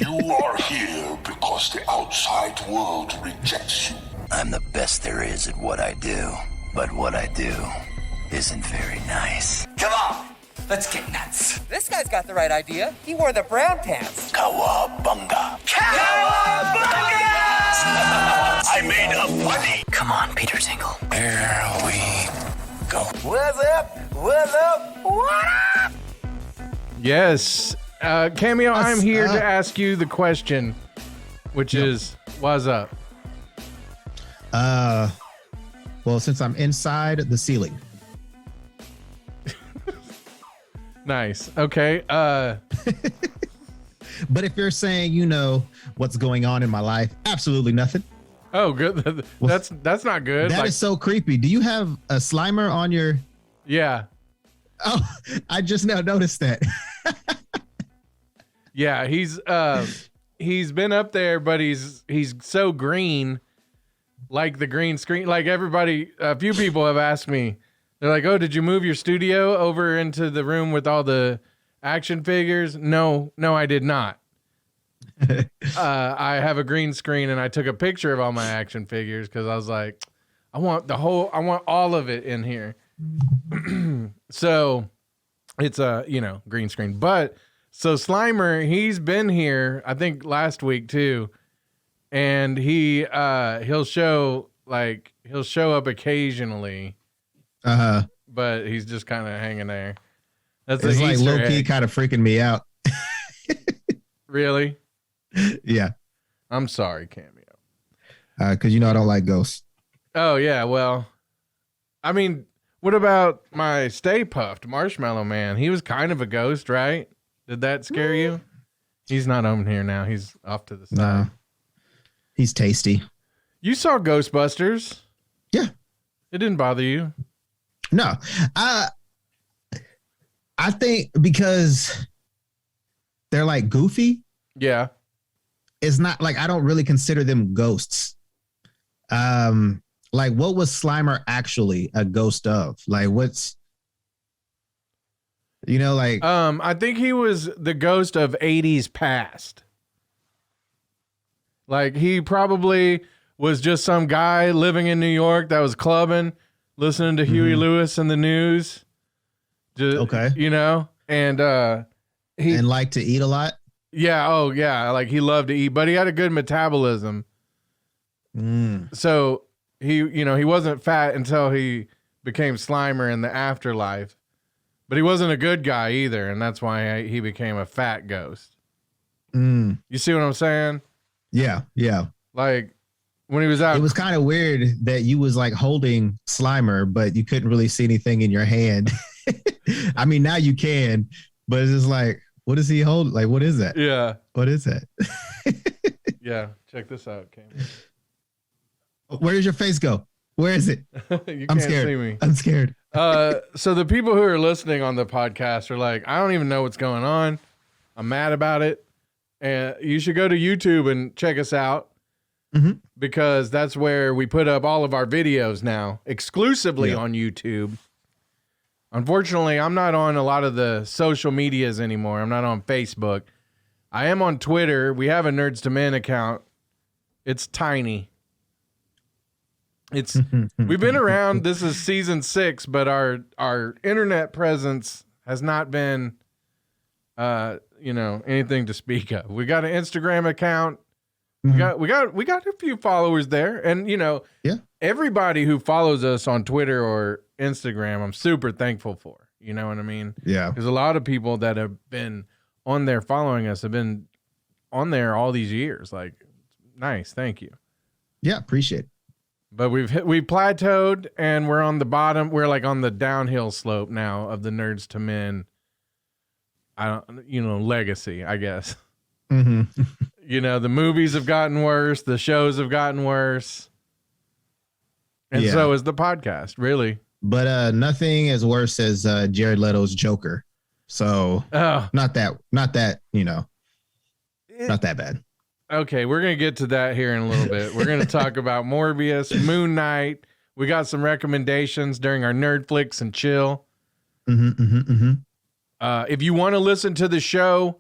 You are here because the outside world rejects you. I'm the best there is at what I do, but what I do isn't very nice. Come on, let's get nuts. This guy's got the right idea. He wore the brown pants. Cowabunga. Cowabunga! I made a bunny. Come on, Peter Tingle. Here we go. What's up? What's up? What up? Yes. Cameo, I'm here to ask you the question, which is, what's up? Well, since I'm inside the ceiling. Nice. Okay. But if you're saying you know what's going on in my life, absolutely nothing. Oh, good. That's not good. That is so creepy. Do you have a Slimer on your? Yeah. Oh, I just now noticed that. Yeah, he's been up there, but he's so green, like the green screen. Like everybody, a few people have asked me, they're like, "Oh, did you move your studio over into the room with all the action figures?" No, I did not. I have a green screen, and I took a picture of all my action figures because I was like, I want all of it in here. So it's a green screen, but. So Slimer, he's been here, I think last week too, and he'll show up occasionally. But he's just kind of hanging there. That's it's like Easter low key egg. kind of freaking me out. Really? Yeah. I'm sorry, Cameo. Because I don't like ghosts. Oh yeah, well, I mean, what about my Stay Puffed Marshmallow Man? He was kind of a ghost, right? Did that scare you? He's not on here now. He's off to the side. No. He's tasty. You saw Ghostbusters. Yeah. It didn't bother you. No. I think because they're like goofy. Yeah. It's not like I don't really consider them ghosts. Like what was Slimer actually a ghost of? Like what's like I think he was the ghost of 80s past. Like he probably was just some guy living in New York that was clubbing, listening to Huey Lewis and the news. Okay. And and liked to eat a lot. Yeah, oh yeah, like he loved to eat, but he had a good metabolism. So he wasn't fat until he became Slimer in the afterlife. But he wasn't a good guy either, and that's why he became a fat ghost. You see what I'm saying? Yeah. Like when he was out, it was kind of weird that you was like holding Slimer, but you couldn't really see anything in your hand. I mean, now you can, but it's just like, what does he hold? Like, what is that? Yeah. What is that? Yeah. Check this out, Cameron. Where does your face go? Where is it? You I'm can't scared. see me. I'm scared. So the people who are listening on the podcast are like, I don't even know what's going on. I'm mad about it. And you should go to YouTube and check us out because that's where we put up all of our videos now, exclusively on YouTube. Unfortunately, I'm not on a lot of the social medias anymore. I'm not on Facebook. I am on Twitter. We have a Nerdz to Men account. It's tiny. We've been around. This is season 6, but our internet presence has not been, anything to speak of. We got an Instagram account. We got a few followers there, and everybody who follows us on Twitter or Instagram, I'm super thankful for. You know what I mean? Yeah. There's a lot of people that have been on there following us, have been on there all these years. Like, nice, thank you. Yeah, appreciate it. But we plateaued and we're on the bottom. We're like on the downhill slope now of the Nerdz to Men. Legacy, I guess. The movies have gotten worse. The shows have gotten worse. And so is the podcast, really. But nothing as worse as Jared Leto's Joker. So not that, not that bad. Okay, we're going to get to that here in a little bit. We're going to talk about Morbius, Moon Knight. We got some recommendations during our Nerdflix and Chill. If you want to listen to the show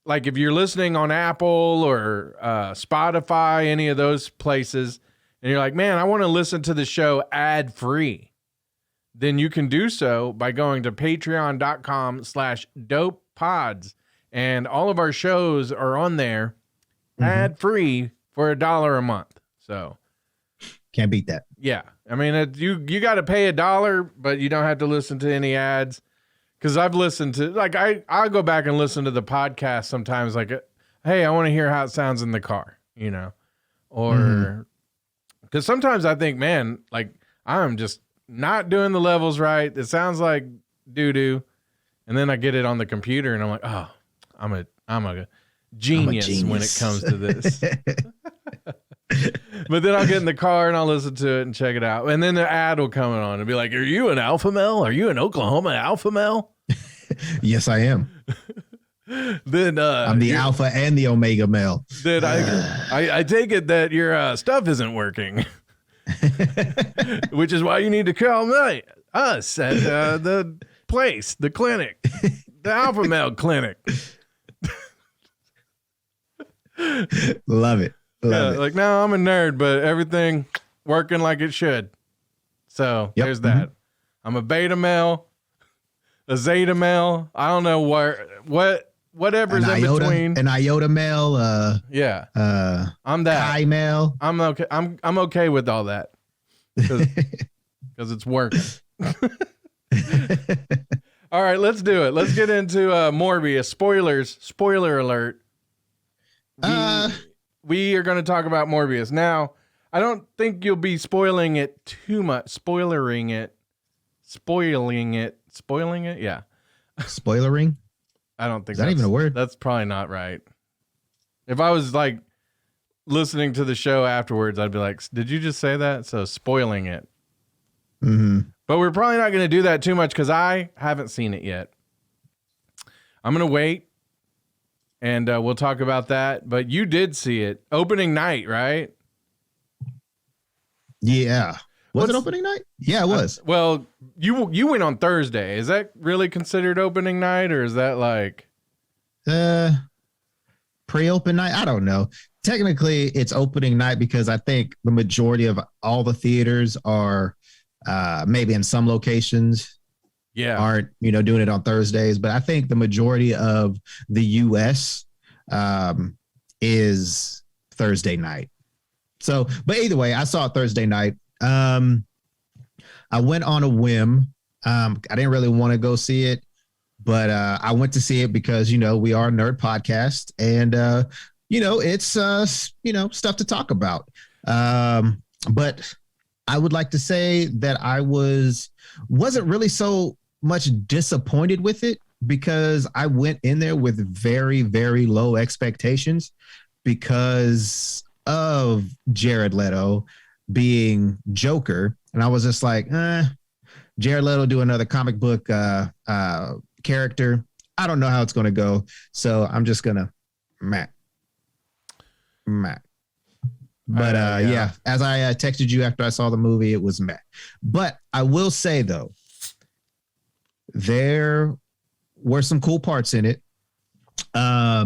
like if you're listening on Apple or Spotify, any of those places, and you're like, man, I want to listen to the show ad free, then you can do so by going to patreon.com/dopepods. And all of our shows are on there ad free for $1 a month. So can't beat that. Yeah. I mean, you got to pay $1, but you don't have to listen to any ads. Cause I've listened to, like, I'll go back and listen to the podcast sometimes, like, hey, I want to hear how it sounds in the car, you know, or because sometimes I think, man, like, I'm just not doing the levels right. It sounds like doo-doo. And then I get it on the computer and I'm like, oh, I'm a genius when it comes to this. But then I'll get in the car and I'll listen to it and check it out. And then the ad will come on and be like, are you an alpha male? Are you an Oklahoma alpha male? Yes, I am. Then I'm the alpha and the omega male. Then I take it that your stuff isn't working. Which is why you need to call us at the place, the clinic, the alpha male clinic. Love it. Love it. Like, no, I'm a nerd, but everything working like it should. So there's that. I'm a beta male, a zeta male. I don't know whatever's in between. An iota male. I'm that. Chi male. I'm okay. I'm okay with all that because it's working. All right, let's do it. Let's get into Morbius. Spoilers. Spoiler alert. We are going to talk about Morbius. Now, I don't think you'll be spoiling it too much. Spoiling it. Yeah. Spoilering? I don't think Is that even a word? That's probably not right. If I was like listening to the show afterwards, I'd be like, did you just say that? So spoiling it. But we're probably not going to do that too much because I haven't seen it yet. I'm going to wait. And we'll talk about that. But you did see it. Opening night, right? Yeah. Was it opening night? Yeah, it was. Well, you went on Thursday. Is that really considered opening night? Or is that like... pre-open night? I don't know. Technically, it's opening night because I think the majority of all the theaters are maybe in some locations... aren't doing it on Thursdays, but I think the majority of the US is Thursday night. So, but either way, I saw it Thursday night. I went on a whim. I didn't really want to go see it, but I went to see it because we are a nerd podcast, and it's stuff to talk about. But I would like to say that I wasn't really so much disappointed with it because I went in there with very, very low expectations because of Jared Leto being Joker. And I was just like, Jared Leto do another comic book character. I don't know how it's going to go. So I'm just going to meh. But yeah, as I texted you after I saw the movie, it was meh. But I will say, though, there were some cool parts in it. I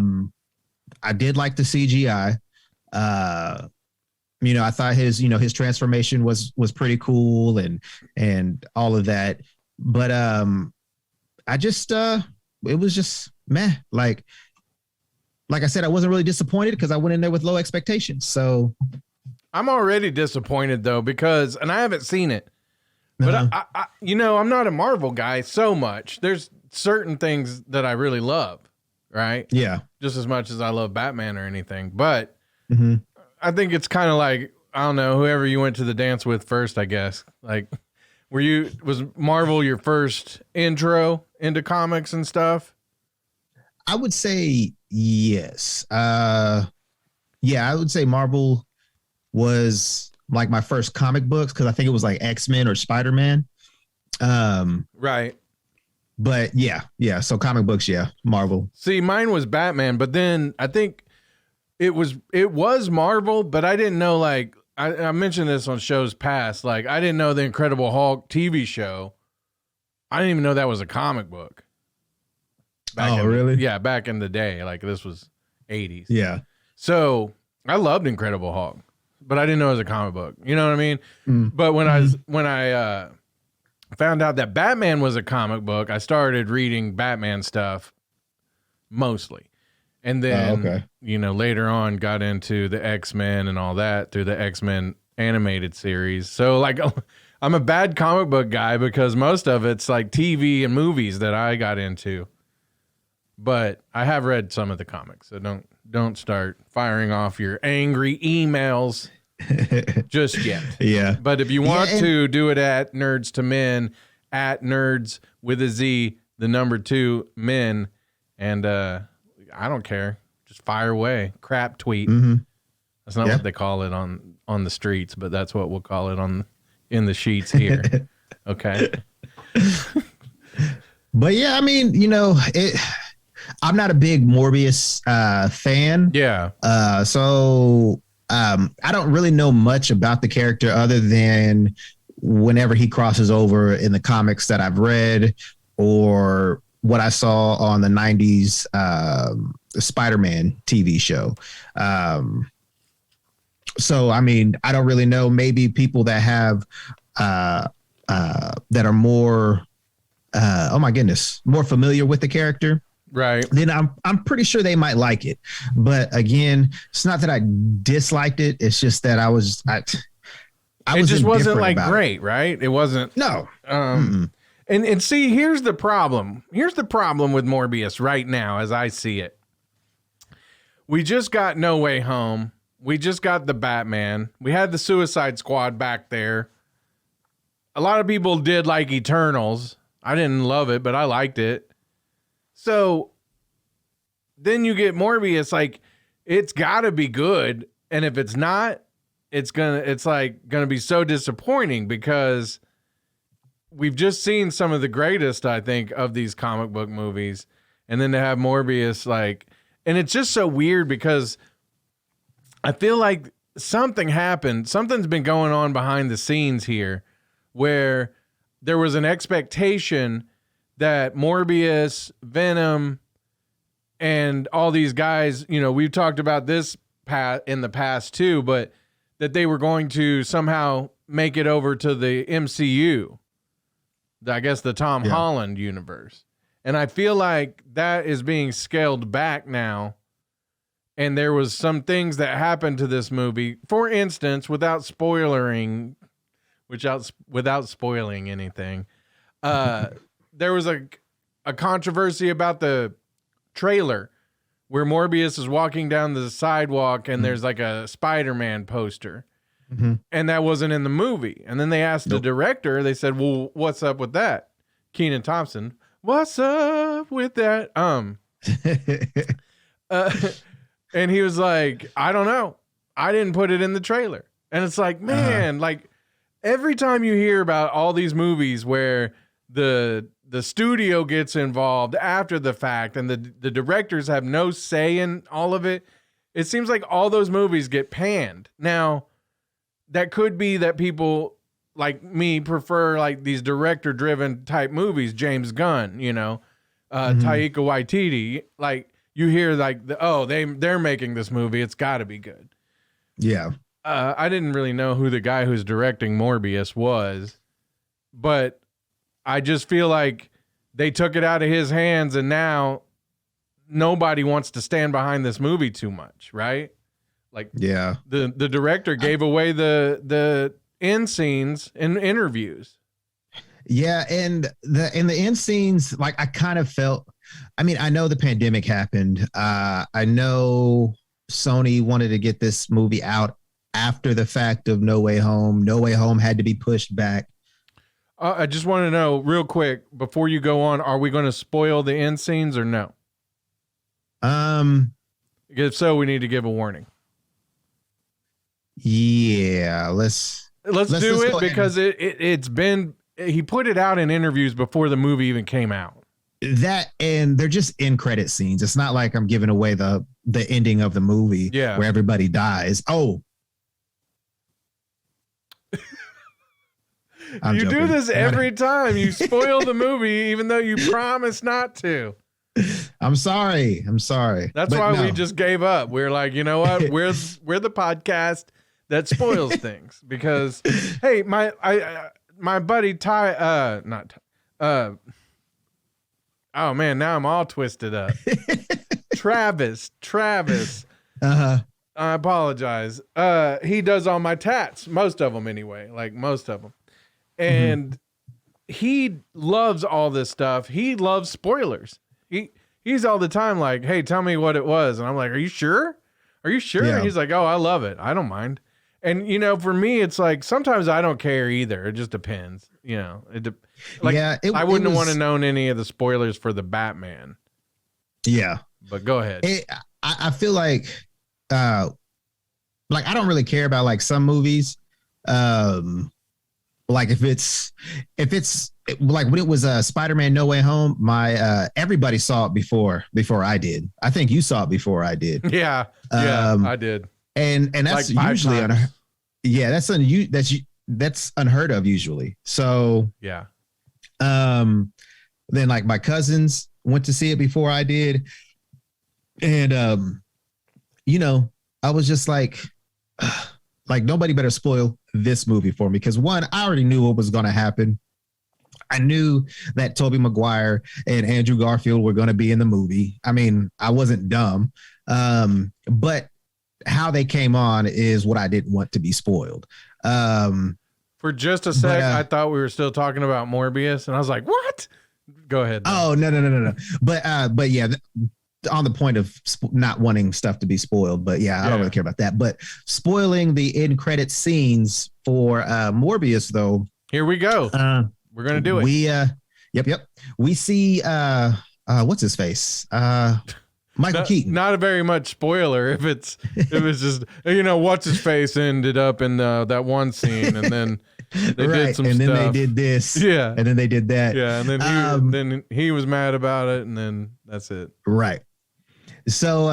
did like the CGI. I thought his transformation was pretty cool and all of that. But I just it was just meh. Like I said, I wasn't really disappointed because I went in there with low expectations. So I'm already disappointed though because and I haven't seen it. But I'm not a Marvel guy so much. There's certain things that I really love, right? Yeah. Just as much as I love Batman or anything. But I think it's kind of like, I don't know, whoever you went to the dance with first, I guess. Like, was Marvel your first intro into comics and stuff? I would say yes. I would say Marvel was like my first comic books because I think it was like X-Men or Spider-Man. Right. But yeah. So comic books, Marvel. See, mine was Batman, but then I think it was Marvel, but I didn't know, like, I mentioned this on shows past, like, I didn't know the Incredible Hulk TV show. I didn't even know that was a comic book. Really? Yeah, back in the day. Like this was 80s. Yeah. So I loved Incredible Hulk, but I didn't know it was a comic book. You know what I mean? But when I found out that Batman was a comic book, I started reading Batman stuff mostly. And then, later on got into the X-Men and all that through the X-Men animated series. So like I'm a bad comic book guy because most of it's like TV and movies that I got into. But I have read some of the comics, so don't start firing off your angry emails just yet. Yeah. But if you want to do it at Nerds to Men, at Nerds with a Z, the number 2 men, and I don't care. Just fire away. Crap tweet. That's not what they call it on the streets, but that's what we'll call it in the sheets here. Okay. But yeah, I mean, I'm not a big Morbius fan. Yeah. So I don't really know much about the character other than whenever he crosses over in the comics that I've read or what I saw on the 90s Spider-Man TV show. So, I mean, I don't really know. Maybe people that have that are more, more familiar with the character. Right. Then I'm pretty sure they might like it. But again, it's not that I disliked it. It's just that it just wasn't like great, right? It wasn't. No. And see, here's the problem. Here's the problem with Morbius right now, as I see it. We just got No Way Home. We just got the Batman. We had the Suicide Squad back there. A lot of people did like Eternals. I didn't love it, but I liked it. So then you get Morbius, like it's got to be good, and if it's not, it's gonna be so disappointing because we've just seen some of the greatest, I think, of these comic book movies, and then to have Morbius, like, and it's just so weird because I feel like something happened, something's been going on behind the scenes here, where there was an expectation that Morbius, Venom, and all these guys, we've talked about this in the past too, but that they were going to somehow make it over to the MCU, I guess the Tom Holland universe. And I feel like that is being scaled back now. And there was some things that happened to this movie. For instance, without spoiling anything, there was a controversy about the trailer where Morbius is walking down the sidewalk and there's like a Spider-Man poster. And that wasn't in the movie. And then they asked the director, they said, well, what's up with that? Kenan Thompson, what's up with that? And he was like, I don't know. I didn't put it in the trailer. And it's like, man, like every time you hear about all these movies where the studio gets involved after the fact and the directors have no say in all of it, it seems like all those movies get panned. Now, that could be that people like me prefer like these director-driven type movies, James Gunn, Taika Waititi. Like you hear like, they're making this movie. It's got to be good. Yeah. I didn't really know who the guy who's directing Morbius was, but I just feel like they took it out of his hands and now nobody wants to stand behind this movie too much, right? Like, yeah, the director gave away the end scenes in interviews. Yeah, and in the end scenes, like I kind of felt. I mean, I know the pandemic happened. I know Sony wanted to get this movie out after the fact of No Way Home. No Way Home had to be pushed back. I just want to know real quick before you go on: are we going to spoil the end scenes or no? If so, we need to give a warning. Yeah, let's do it because it's been, he put it out in interviews before the movie even came out. That, and they're just end credit scenes. It's not like I'm giving away the ending of the movie where everybody dies. Oh. You do this every time. You spoil the movie even though you promise not to. I'm sorry. That's But why no. we just gave up. We're like, you know what? We're the podcast that spoils things because, hey, my buddy Ty, oh man, now I'm all twisted up. Travis. Uh-huh. I apologize. He does all my tats, most of them anyway, like most of them, and he loves all this stuff. He loves spoilers. He's all the time like, hey, tell me what it was. And I'm like, are you sure? Yeah. And he's like, oh, I love it. I don't mind. And, you know, for me, it's like, sometimes I don't care either. It just depends. You know, I wouldn't have want to known any of the spoilers for the Batman. Yeah. But go ahead. I feel like I don't really care about like some movies. Like if it's like when it was Spider-Man No Way Home, my everybody saw it before I did. I think you saw it before I did. Yeah, I did. And that's like usually that's unheard of usually. So yeah. Then like my cousins went to see it before I did, and you know, I was just like nobody better spoil this movie for me, because one, I already knew what was going to happen. I knew that Tobey Maguire and Andrew Garfield were going to be in the movie. I mean, I wasn't dumb, but how they came on is what I didn't want to be spoiled. For just a sec, I thought we were still talking about Morbius, and I was like, what? Go ahead. Oh, no. But yeah, on the point of not wanting stuff to be spoiled, but yeah, I don't really care about that. But spoiling the end credit scenes for Morbius, though. Here we go. We're gonna do it. Yep. We see what's his face? Michael Keaton. Not a very much spoiler if it's just, you know, what's his face ended up in that one scene, and then they did some and stuff. Then they did this, yeah, and then they did that, yeah, and then he was mad about it, and then that's it. Right. So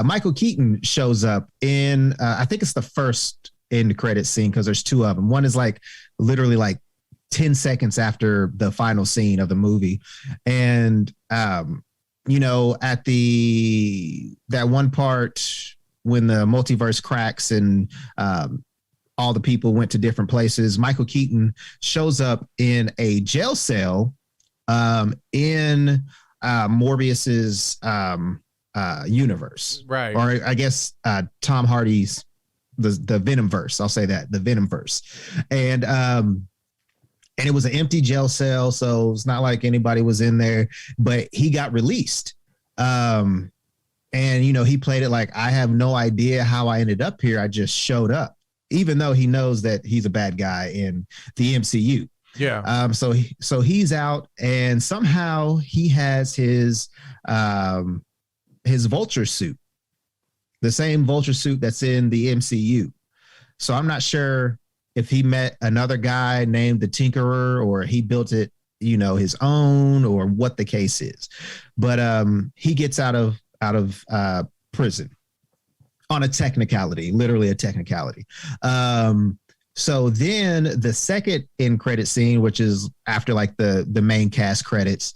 Michael Keaton shows up in I think it's the first end credit scene, because there's two of them. One is like literally like 10 seconds after the final scene of the movie, and you know, at that one part when the multiverse cracks and all the people went to different places, Michael Keaton shows up in a jail cell in Morbius's universe, right? Or I guess Tom Hardy's the Venomverse. I'll say that, the Venomverse, and it was an empty jail cell, so it's not like anybody was in there. But he got released, and you know, he played it like, I have no idea how I ended up here. I just showed up, even though he knows that he's a bad guy in the MCU. Yeah. So he's out, and somehow he has his Vulture suit, the same Vulture suit that's in the MCU. So I'm not sure if he met another guy named the Tinkerer, or he built it, you know, his own, or what the case is. But he gets out of prison on a technicality, literally a technicality. So then the second end credit scene, which is after like the main cast credits,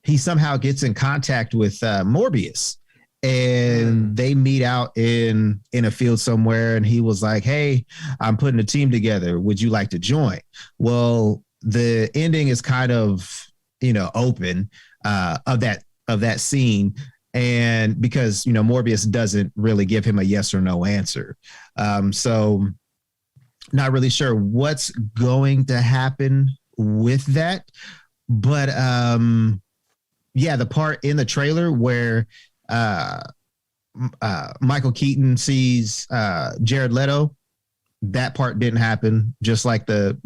he somehow gets in contact with Morbius, and they meet out in a field somewhere. And he was like, hey, I'm putting a team together. Would you like to join? Well, the ending is kind of, you know, open of that scene. And because, you know, Morbius doesn't really give him a yes or no answer. So not really sure what's going to happen with that. But yeah, the part in the trailer where Michael Keaton sees Jared Leto, that part didn't happen. Just like the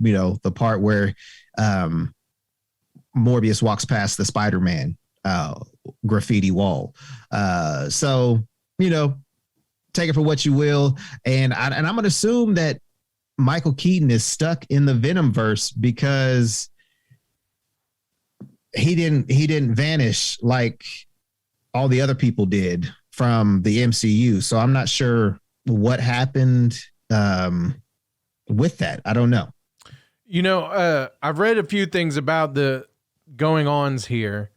part where Morbius walks past the Spider-Man graffiti wall. So, you know, take it for what you will. And I'm going to assume that Michael Keaton is stuck in the Venomverse because he didn't vanish like all the other people did from the MCU. So I'm not sure what happened with that. I don't know. You know, I've read a few things about the going ons here.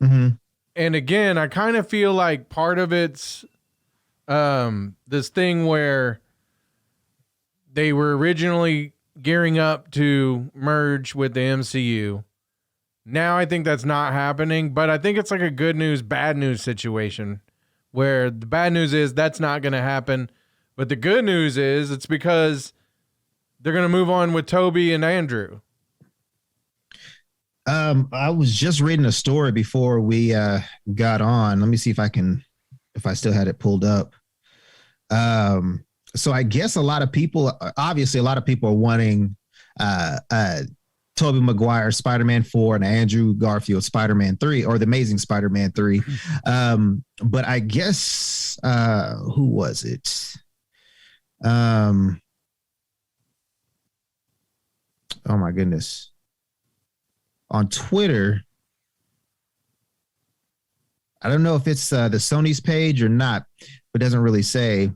Mm-hmm. And again, I kind of feel like part of it's this thing where they were originally gearing up to merge with the MCU. Now I think that's not happening, but I think it's like a good news, bad news situation where the bad news is that's not going to happen. But the good news is it's because they're going to move on with Toby and Andrew. I was just reading a story before we got on. Let me see if I still had it pulled up. So I guess obviously a lot of people are wanting Tobey Maguire Spider-Man 4 and Andrew Garfield Spider-Man 3 or the Amazing Spider-Man 3. But I guess who was it? Oh my goodness. On Twitter, I don't know if it's the Sony's page or not, but it doesn't really say.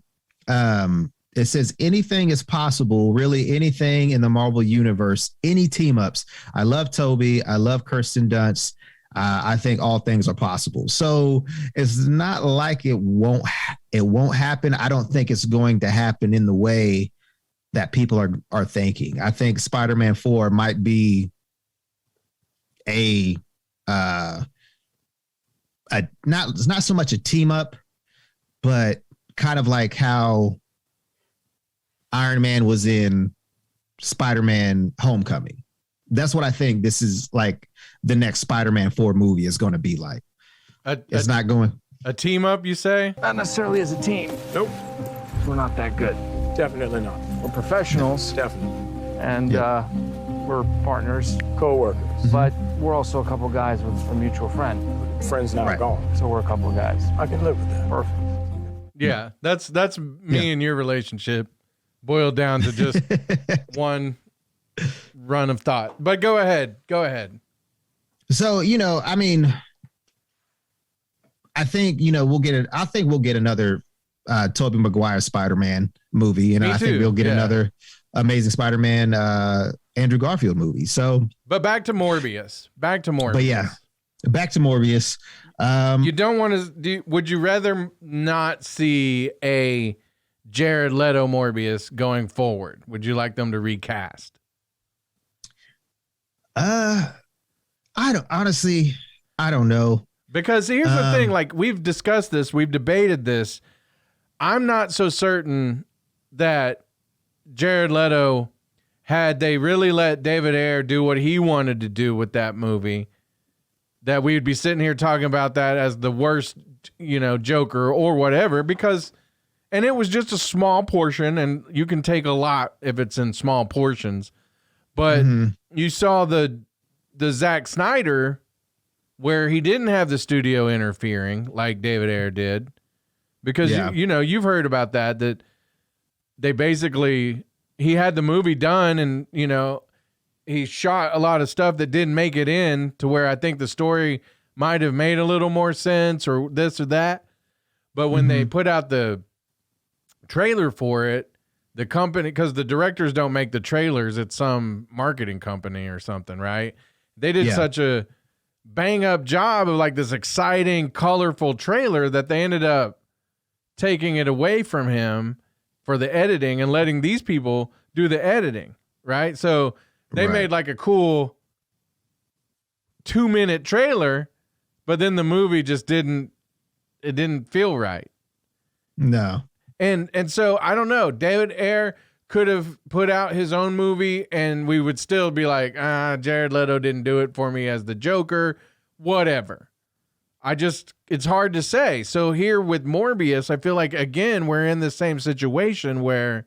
It says anything is possible, really anything in the Marvel universe, any team ups. I love Toby. I love Kirsten Dunst. I think all things are possible. So it's not like it won't happen. I don't think it's going to happen in the way that people are thinking. I think Spider-Man 4 might be it's not so much a team up, but kind of like how Iron Man was in Spider-Man Homecoming. That's what I think this is like the next Spider-Man 4 movie is going to be like. It's not going. A team up, you say? Not necessarily as a team. Nope. We're not that good. Definitely not. We're professionals. Definitely. And we're partners. Co-workers. But we're also a couple guys with a mutual friend. Friends now gone. So we're a couple of guys. I can live with that. Perfect. Yeah, that's me and your relationship boiled down to just one run of thought. But go ahead. So, I mean, I think, we'll get it. I think we'll get another Tobey Maguire Spider-Man movie. And I think we'll get another Amazing Spider-Man Andrew Garfield movie. So, but back to Morbius. But yeah, back to Morbius. You don't want to. Would you rather not see a Jared Leto Morbius going forward? Would you like them to recast? I don't know. Because here's the thing, like we've discussed this, we've debated this. I'm not so certain that Jared Leto, had they really let David Ayer do what he wanted to do with that movie, that we'd be sitting here talking about that as the worst, Joker or whatever, and it was just a small portion, and you can take a lot if it's in small portions. But you saw the Zack Snyder where he didn't have the studio interfering like David Ayer did, because you've heard about that they basically, he had the movie done and, he shot a lot of stuff that didn't make it in to where I think the story might have made a little more sense or this or that. But when they put out the trailer for it, the company, because the directors don't make the trailers, it's some marketing company or something, right? They did such a bang up job of like this exciting, colorful trailer that they ended up taking it away from him for the editing and letting these people do the editing, right? So they made like a cool 2-minute trailer, but then the movie just didn't feel right. No. And so I don't know, David Ayer could have put out his own movie and we would still be like, Jared Leto didn't do it for me as the Joker, whatever. It's hard to say. So here with Morbius, I feel like, again, we're in the same situation where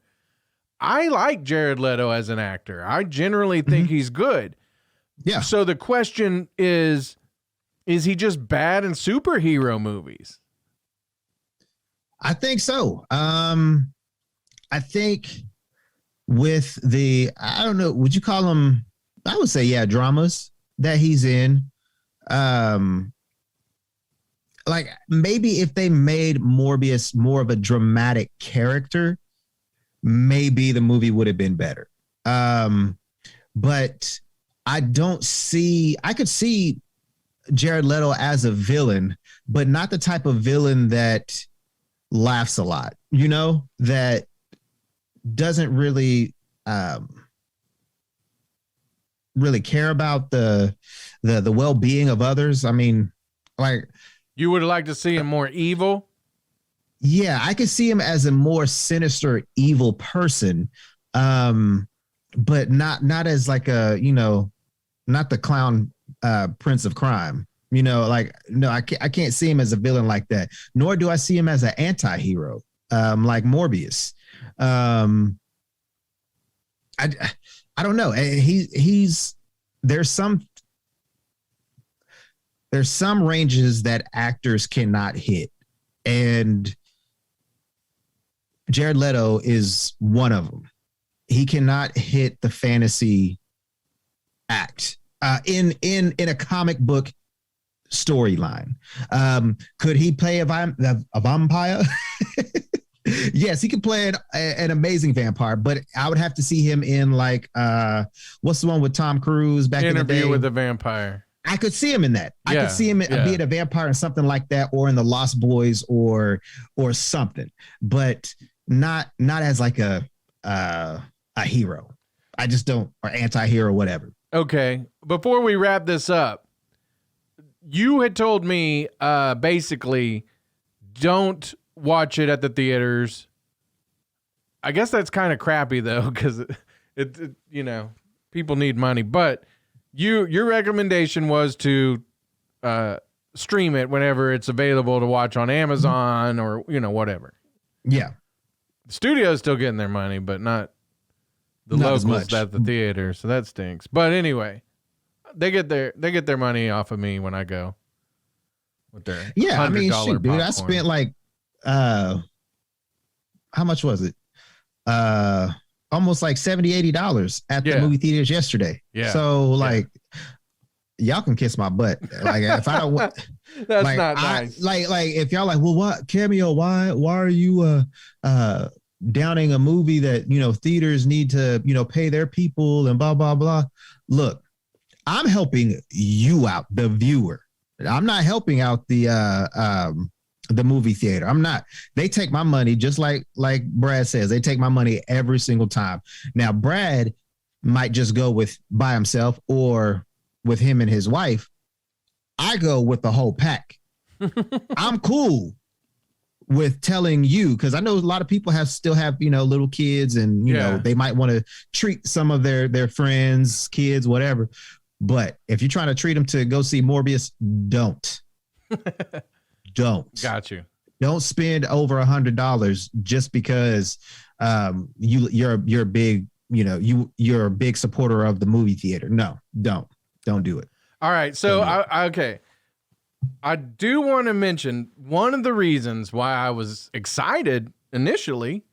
I like Jared Leto as an actor. I generally think he's good. Yeah. So the question is he just bad in superhero movies? I think so. I think with I don't know, would you call them, I would say, dramas that he's in. Like maybe if they made Morbius more of a dramatic character, maybe the movie would have been better. But I could see Jared Leto as a villain, but not the type of villain that laughs a lot, that doesn't really really care about the well-being of others. I mean, like, you would like to see him more evil. Yeah, I could see him as a more sinister, evil person, but not as like a, not the clown prince of crime. No, I can't see him as a villain like that. Nor do I see him as an anti-hero, like Morbius. I don't know. There's some ranges that actors cannot hit, and Jared Leto is one of them. He cannot hit the fantasy act in a comic book storyline. Could he play a vampire? Yes, he could play an amazing vampire, but I would have to see him in like what's the one with Tom Cruise back in the day? Interview with the Vampire. I could see him in that. I could see him being a vampire in something like that, or in the Lost Boys, or something, but not as like a hero. I just don't, or anti-hero, whatever. Okay. Before we wrap this up, you had told me basically don't watch it at the theaters. I guess that's kind of crappy though, because it people need money. But your recommendation was to stream it whenever it's available to watch on Amazon or whatever. Yeah, the studio's still getting their money, but not the locals at the theater. So that stinks. But anyway, they get their money off of me when I go with their I mean, shoot, dude, I spent like how much was it? Almost like $70-$80 at the movie theaters yesterday. Yeah. So like, y'all can kiss my butt. Like if I don't want, that's like, not nice. Like if y'all like, well, what Cameo? Why are you downing a movie that theaters need to pay their people and blah blah blah? Look, I'm helping you out, the viewer. I'm not helping out the movie theater. I'm not. They take my money just like Brad says. They take my money every single time. Now, Brad might just go by himself or with him and his wife. I go with the whole pack. I'm cool with telling you, because I know a lot of people still have little kids, and they might want to treat some of their friends, kids, whatever. But if you're trying to treat them to go see Morbius, don't. Got you. Don't spend over $100 just because you're a big you're a big supporter of the movie theater. No, don't do it. All right, so okay, I do want to mention one of the reasons why I was excited initially.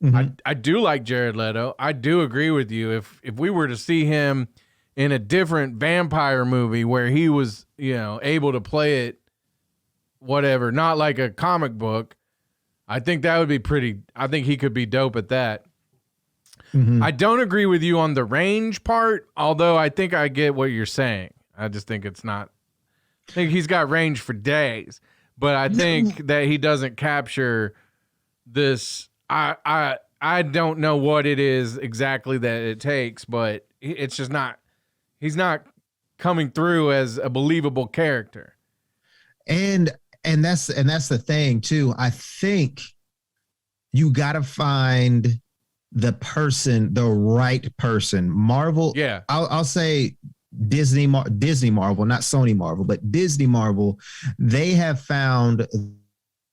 Mm-hmm. I do like Jared Leto. I do agree with you. If we were to see him in a different vampire movie where he was able to play it, whatever, not like a comic book, I think that would be I think he could be dope at that. Mm-hmm. I don't agree with you on the range part, although I think I get what you're saying. I just think I think he's got range for days, but I think that he doesn't capture this. I don't know what it is exactly that it takes, but it's just not, he's not coming through as a believable character. And that's the thing too. I think you got to find the right person. Marvel. Yeah. I'll say Disney Marvel, not Sony Marvel, but Disney Marvel. They have found the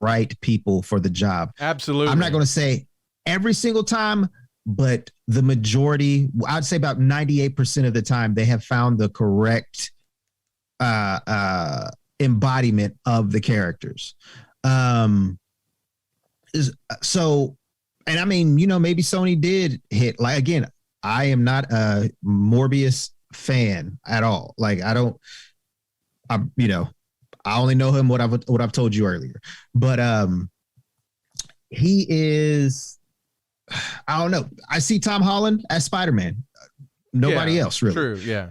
right people for the job. Absolutely. I'm not going to say every single time, but the majority, I'd say about 98% of the time, they have found the correct embodiment of the characters. So, and I mean, maybe Sony did hit, like, again, I am not a Morbius fan at all. Like, I only know him what I've told you earlier, but he is, I don't know. I see Tom Holland as Spider-Man. Nobody else really. True, yeah.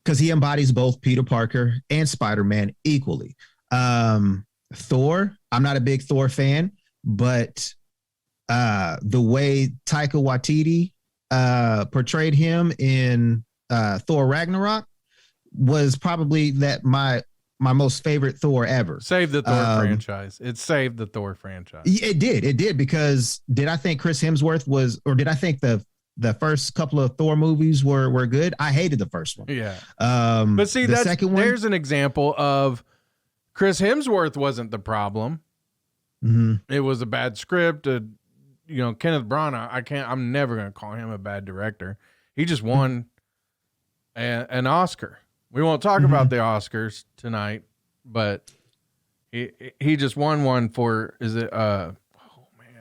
Because he embodies both Peter Parker and Spider-Man equally. Thor, I'm not a big Thor fan, but the way Taika Waititi portrayed him in Thor Ragnarok was probably my most favorite Thor ever. Save the Thor franchise. It saved the Thor franchise. It did because did I think Chris Hemsworth was, or did I think the first couple of Thor movies were good? I hated the first one. Yeah. But see, the second one, there's an example of Chris Hemsworth wasn't the problem. Mm-hmm. It was a bad script. Kenneth Branagh, I'm never going to call him a bad director. He just won an Oscar. We won't talk about the Oscars tonight, but he just won one for,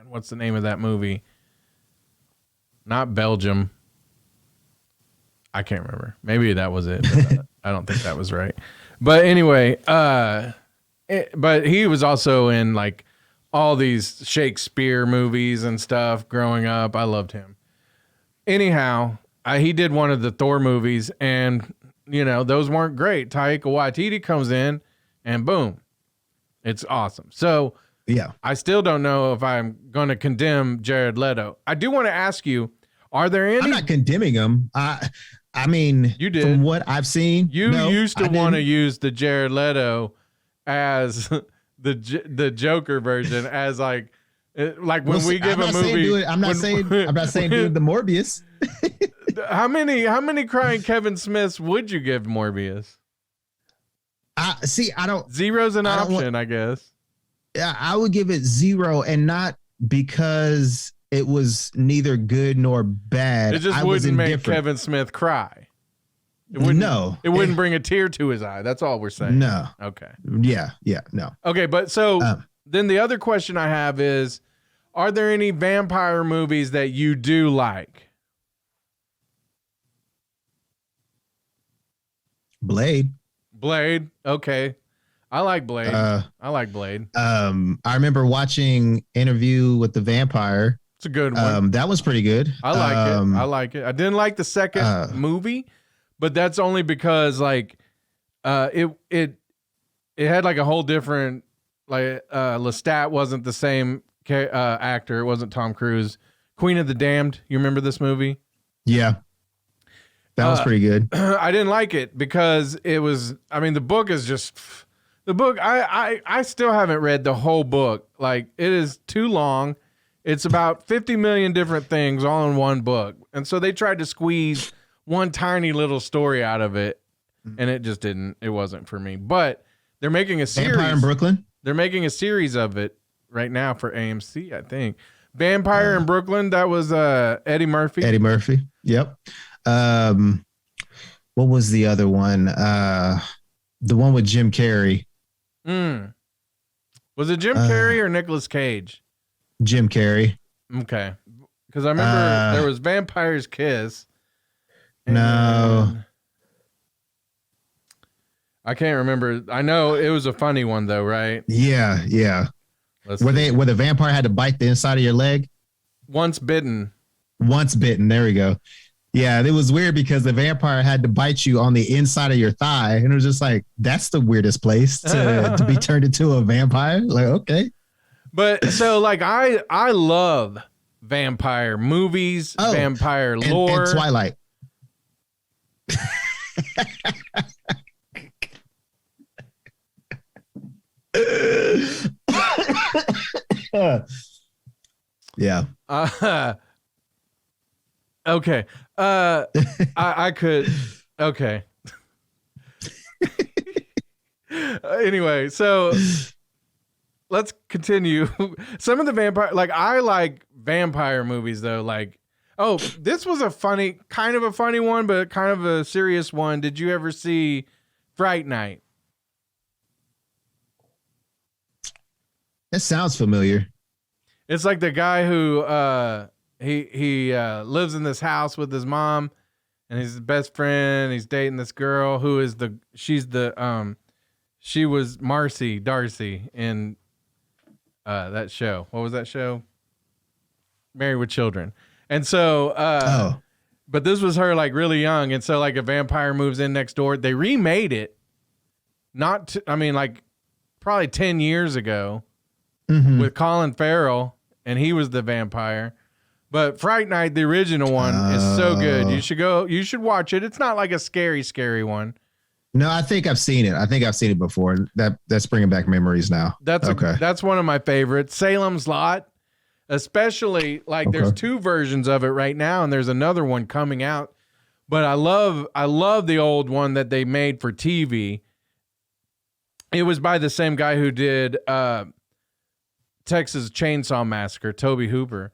what's the name of that movie? Not Belgium. I can't remember. Maybe that was it. But I don't think that was right. But anyway, but he was also in like all these Shakespeare movies and stuff growing up. I loved him. Anyhow, he did one of the Thor movies, and those weren't great. Taika Waititi comes in, and boom, it's awesome. So yeah, I still don't know if I'm going to condemn Jared Leto. I do want to ask you, are there any? I'm not condemning him. I mean, you did. From what I've seen. You used to want to use the Jared Leto as the Joker version, as like when we give a movie. I'm not saying do the Morbius. How many crying Kevin Smiths would you give Morbius? I don't. Zero's an option, I guess. Yeah, I would give it 0, and not because it was neither good nor bad. It just wouldn't make Kevin Smith cry. It wouldn't bring a tear to his eye. That's all we're saying. No. Okay. Yeah, no. Okay, but so then the other question I have is, are there any vampire movies that you do like? Blade. Okay. I like Blade. I remember watching Interview with the Vampire. It's a good one. That was pretty good. I like it. I didn't like the second movie, but that's only because like it had like a whole different, like Lestat wasn't the same actor. It wasn't Tom Cruise. Queen of the Damned. You remember this movie? Yeah. That was pretty good. I didn't like it because it was, the book is just, the book, I still haven't read the whole book. Like, it is too long. It's about 50 million different things all in one book. And so they tried to squeeze one tiny little story out of it, and it wasn't for me. But they're making a series. Vampire in Brooklyn? They're making a series of it right now for AMC, I think. Vampire in Brooklyn, that was Eddie Murphy. Eddie Murphy, yep. What was the other one? The one with Jim Carrey. Was it Jim Carrey or Nicolas Cage? Jim Carrey. Okay. Because I remember there was Vampire's Kiss. No. I can't remember. I know it was a funny one though, right? Yeah. Where the vampire had to bite the inside of your leg? Once Bitten. There we go. Yeah, it was weird because the vampire had to bite you on the inside of your thigh. And it was just like, that's the weirdest place to be turned into a vampire. Like, okay. But so like I love vampire movies, vampire lore. And Twilight. Yeah. Okay. I could. Okay. Anyway, so let's continue. Some of the vampire, like I like vampire movies though. Like, oh, this was a funny one, but kind of a serious one. Did you ever see Fright Night? That sounds familiar. It's like the guy who he lives in this house with his mom, and he's his best friend. He's dating this girl who is she was Marcy Darcy in that show. What was that show? Married with Children. And so But this was her like really young, and so like a vampire moves in next door. They remade it, like probably 10 years ago with Colin Farrell, and he was the vampire. But Fright Night, the original one, is so good. You should watch it. It's not like a scary one. No, I think I've seen it. I think I've seen it before. That's bringing back memories now. That's one of my favorites. Salem's Lot, especially like there's 2 versions of it right now, and there's another one coming out. But I love the old one that they made for TV. It was by the same guy who did Texas Chainsaw Massacre, Tobe Hooper.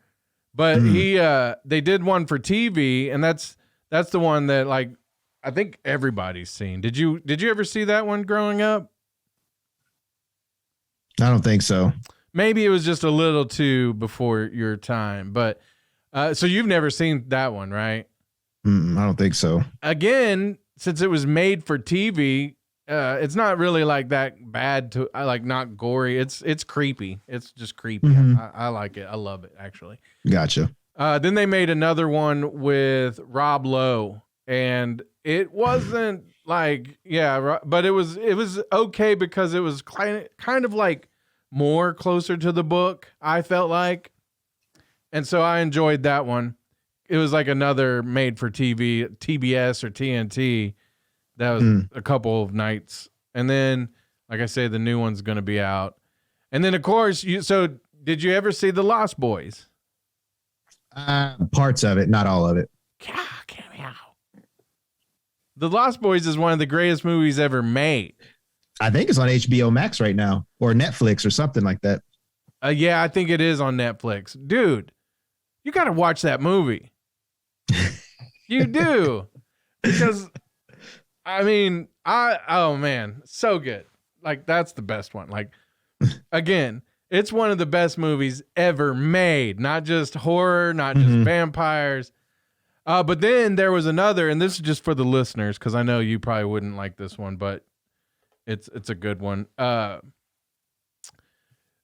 But they did one for TV, and that's the one that like I think everybody's seen. Did you ever see that one growing up? I don't think so. Maybe it was just a little too before your time, but so you've never seen that one, right? I don't think so. Again, since it was made for TV, it's not really like that bad to like not gory. It's creepy. It's just creepy. I like it. I love it actually. Gotcha. Then they made another one with Rob Lowe, and it wasn't like but it was okay because it was kind of like more closer to the book, I felt like. And so I enjoyed that one. It was like another made for TV, TBS or TNT. That was a couple of nights. And then, like I say, the new one's going to be out. And then, of course, did you ever see The Lost Boys? Parts of it, not all of it. The Lost Boys is one of the greatest movies ever made. I think it's on HBO Max right now or Netflix or something like that. Yeah, I think it is on Netflix. Dude, you got to watch that movie. You do. Because, I mean, oh man, so good. Like, that's the best one. Like, again, it's one of the best movies ever made. Not just horror, not just vampires. But then there was another, and this is just for the listeners, because I know you probably wouldn't like this one, but it's a good one.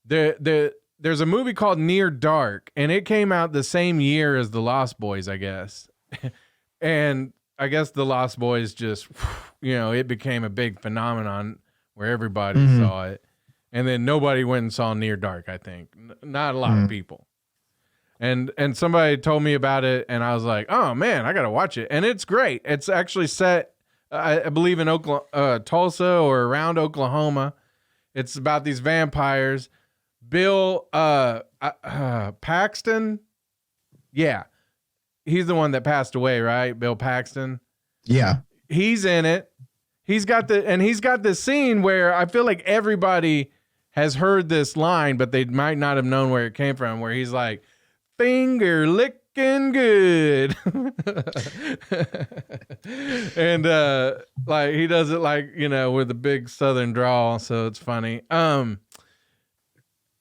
There's a movie called Near Dark, and it came out the same year as The Lost Boys, I guess. And I guess The Lost Boys just, it became a big phenomenon where everybody saw it. And then nobody went and saw Near Dark, I think. Not a lot of people. And somebody told me about it, and I was like, oh, man, I got to watch it. And it's great. It's actually set, I believe, in Tulsa or around Oklahoma. It's about these vampires. Bill Paxton? Yeah. He's the one that passed away, right? Bill Paxton? Yeah. He's in it. He's got this scene where I feel like everybody has heard this line, but they might not have known where it came from, where he's like, finger licking good. And like he does it like, with a big southern drawl, so it's funny.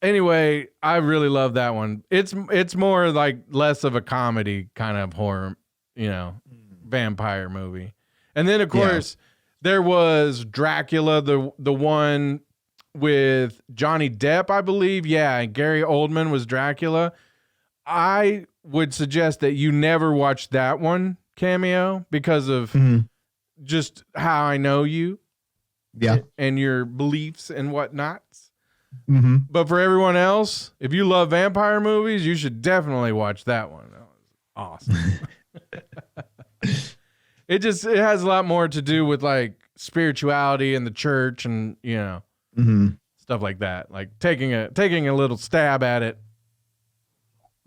Anyway, I really love that one. It's more like less of a comedy kind of horror, vampire movie. And then of course there was Dracula, the one with Johnny Depp, I believe. Yeah, and Gary Oldman was Dracula. I would suggest that you never watch that one, Cameo, because of just how I know you. Yeah. And your beliefs and whatnots. But for everyone else, if you love vampire movies, you should definitely watch that one. That was awesome. It has a lot more to do with like spirituality and the church and, stuff like that. Like taking a little stab at it.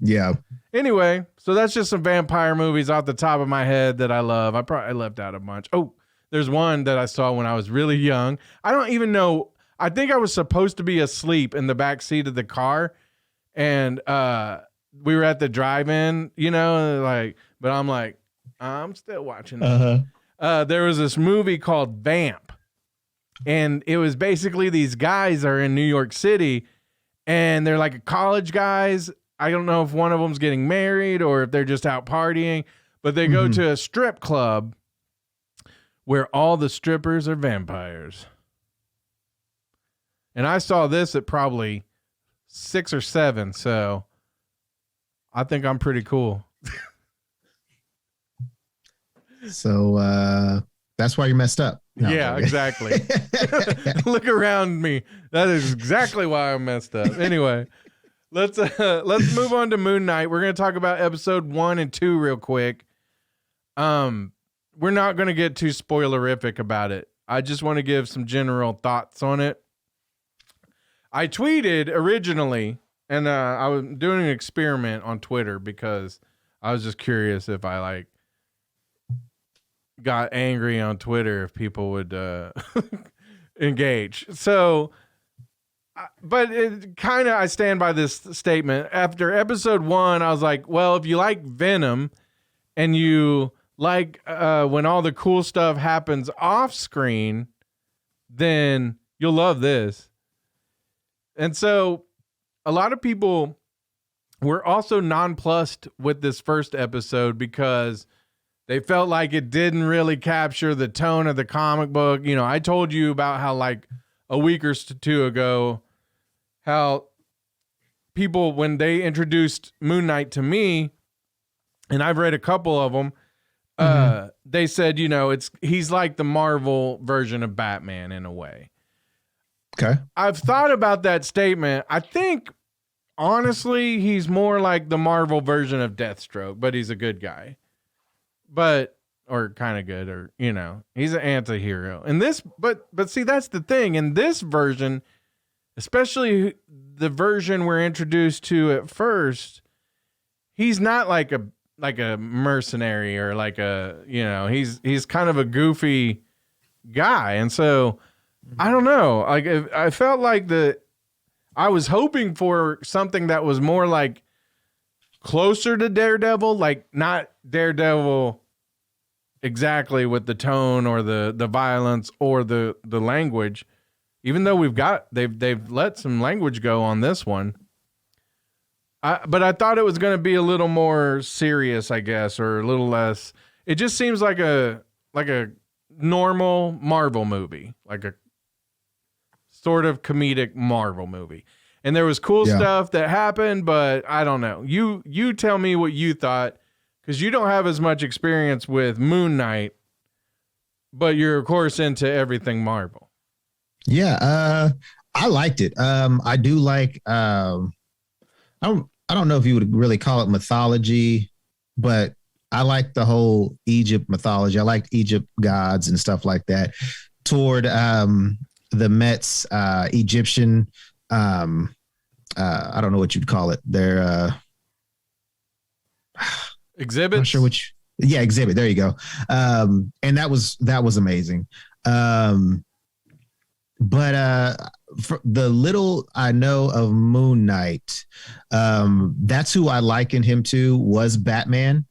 Yeah. Anyway, so that's just some vampire movies off the top of my head that I love. I probably left out a bunch. Oh, there's one that I saw when I was really young. I don't even know. I think I was supposed to be asleep in the back seat of the car, and we were at the drive-in, but I'm like, I'm still watching this. There was this movie called Vamp, and it was basically these guys are in New York City, and they're like college guys. I don't know if one of them's getting married or if they're just out partying, but they go to a strip club where all the strippers are vampires. And I saw this at probably 6 or 7, so I think I'm pretty cool. So that's why you're messed up. No, Yeah, okay. exactly. Look around me. That is exactly why I'm messed up. Anyway, let's move on to Moon Knight. We're gonna talk about episode 1 and 2 real quick. We're not gonna get too spoilerific about it. I just want to give some general thoughts on it. I tweeted originally, and I was doing an experiment on Twitter because I was just curious if I got angry on Twitter if people would engage. So, but it kind of, I stand by this statement. After episode 1, I was like, well, if you like Venom and you like when all the cool stuff happens off screen, then you'll love this. And so a lot of people were also nonplussed with this first episode because they felt like it didn't really capture the tone of the comic book. You know, I told you about how like a week or two ago, how people, when they introduced Moon Knight to me, and I've read a couple of them, they said, you know, he's like the Marvel version of Batman in a way. Okay. I've thought about that statement. I think, honestly, he's more like the Marvel version of Deathstroke, but he's a good guy. Or kind of good, or, you know, he's an anti-hero. And this, but see, that's the thing. In this version, especially the version we're introduced to at first, he's not like a mercenary or like a, you know, he's kind of a goofy guy. And so I don't know. Like I felt like I was hoping for something that was more like closer to Daredevil, like not Daredevil exactly with the tone or the violence or the language, even though they've let some language go on this one. But I thought it was going to be a little more serious, I guess, or a little less. It just seems like a normal Marvel movie, like a sort of comedic Marvel movie. And there was cool stuff that happened, but I don't know. You tell me what you thought, because you don't have as much experience with Moon Knight, but you're of course into everything Marvel. Yeah, I liked it. I do like. I don't know if you would really call it mythology, but I like the whole Egypt mythology. I liked Egypt gods and stuff like that. Toward the Mets Egyptian. I don't know what you'd call it. They're exhibit. Not sure which. Yeah, exhibit. There you go. And that was amazing. But for the little I know of Moon Knight, that's who I likened him to, was Batman,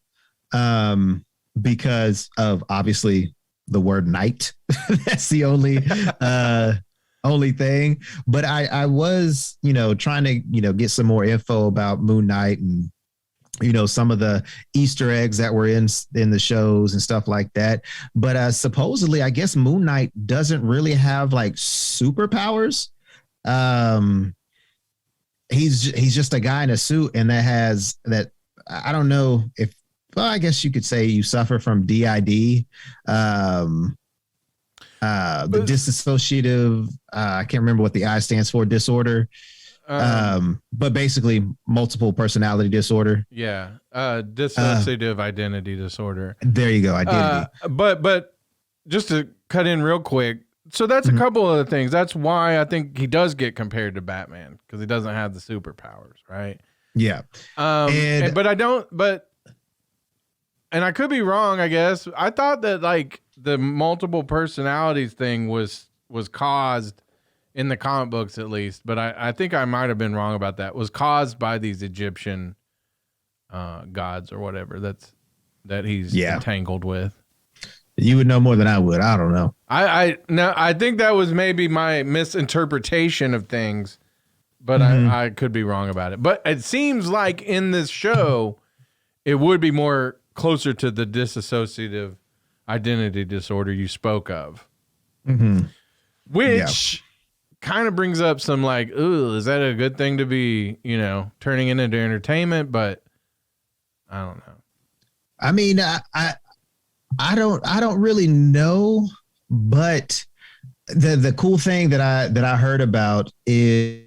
because of obviously the word night. That's the only thing. But I was, trying to, get some more info about Moon Knight and, some of the Easter eggs that were in the shows and stuff like that. But supposedly, I guess Moon Knight doesn't really have like superpowers. He's just a guy in a suit, and that I don't know if, well, I guess you could say you suffer from DID. The dissociative, I can't remember what the I stands for, disorder. But basically multiple personality disorder. Yeah. Dissociative identity disorder. There you go. Identity. But just to cut in real quick. So that's a couple of the things. That's why I think he does get compared to Batman, because he doesn't have the superpowers. Right. Yeah. And I could be wrong, I guess. I thought that like the multiple personalities thing was caused in the comic books, at least, but I think I might have been wrong about that. Was caused by these Egyptian gods or whatever that he's entangled with. You would know more than I would. I don't know. I think that was maybe my misinterpretation of things, but I could be wrong about it. But it seems like in this show, it would be more closer to the dissociative identity disorder you spoke of, which kind of brings up some like, ooh, is that a good thing to be, turning it into entertainment? But I don't know. I mean, I don't really know, but the cool thing that I heard about is